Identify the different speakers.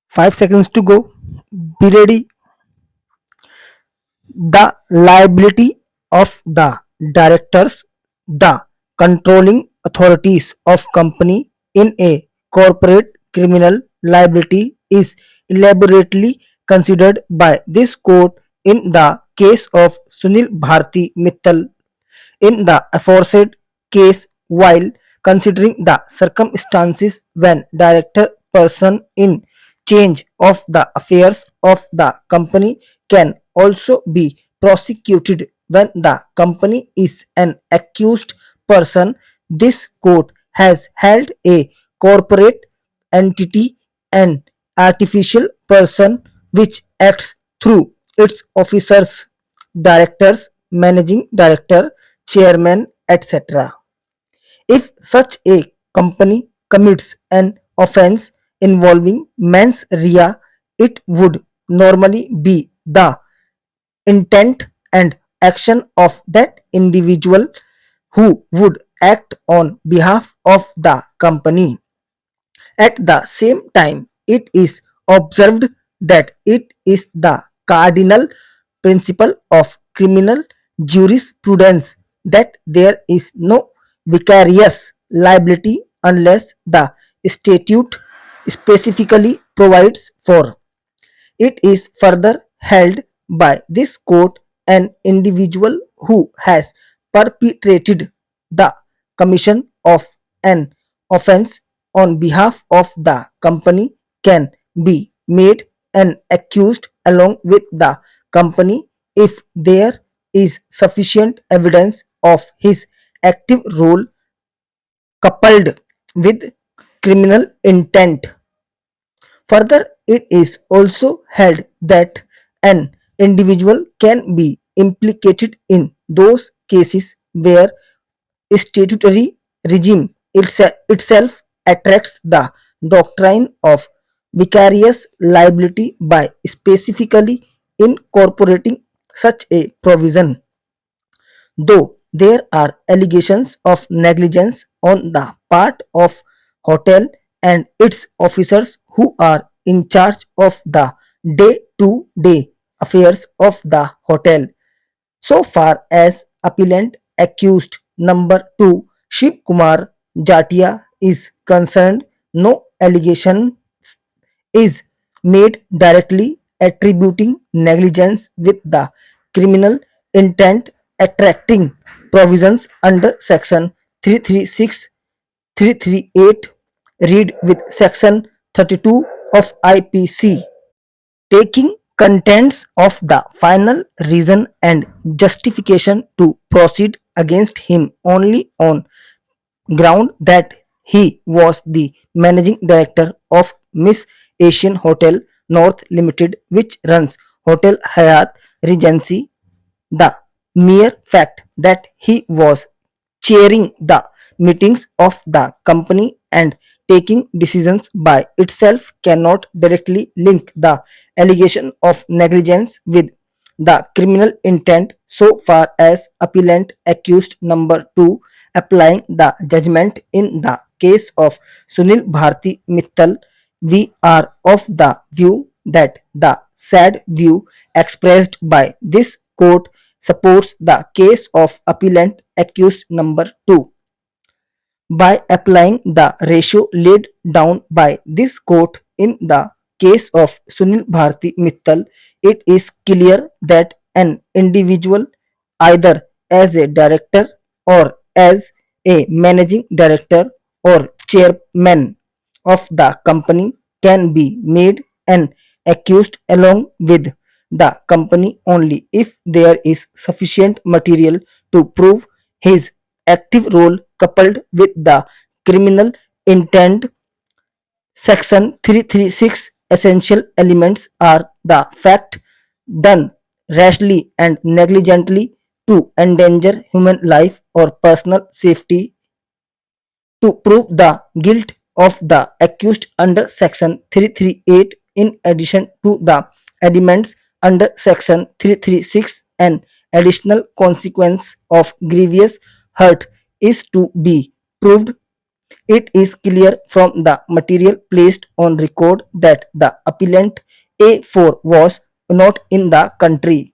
Speaker 1: 5 seconds to go. Be ready. The liability of the directors, the controlling authorities of company in a corporate criminal liability is elaborately considered by this court in the case of Sunil Bharti Mittal. In the aforesaid case, while considering the circumstances when director person in change of the affairs of the company can also be prosecuted when the company is an accused person, this court has held a corporate entity an artificial person which acts through its officers, directors, managing director, chairman, etc. If such a company commits an offense involving mens rea, it would normally be the intent and action of that individual who would act on behalf of the company. At the same time, it is observed that it is the cardinal principle of criminal jurisprudence that there is no vicarious liability unless the statute specifically provides for. It is further held by this court an individual who has perpetrated the commission of an offense on behalf of the company can be made an accused along with the company if there is sufficient evidence of his active role coupled with criminal intent. Further, it is also held that an individual can be implicated in those cases where statutory regime itself attracts the doctrine of vicarious liability by specifically incorporating such a provision. Though there are allegations of negligence on the part of hotel and its officers who are in charge of the day-to-day affairs of the hotel. So far as appellant accused number 2 Shiv Kumar Jatia is concerned, no allegation is made directly attributing negligence with the criminal intent attracting provisions under section 336 338 read with section 32 of IPC. Taking contents of the final reason and justification to proceed against him only on ground that he was the managing director of Miss Asian Hotel North Limited, which runs Hotel Hyatt Regency. The mere fact that he was chairing the meetings of the company and taking decisions by itself cannot directly link the allegation of negligence with the criminal intent so far as appellant accused number 2 applying the judgment in the case of Sunil Bharti Mittal. We are of the view that the sad view expressed by this court supports the case of appellant accused number 2. By applying the ratio laid down by this court in the case of Sunil Bharti Mittal, it is clear that an individual, either as a director or as a managing director or chairman of the company, can be made an accused along with the company only if there is sufficient material to prove his active role coupled with the criminal intent. Section 336 essential elements are the fact done rashly and negligently to endanger human life or personal safety to prove the guilt of the accused under section 338 in addition to the elements under section 336. An additional consequence of grievous hurt is to be proved It is clear from the material placed on record that the appellant A4 was not in the country.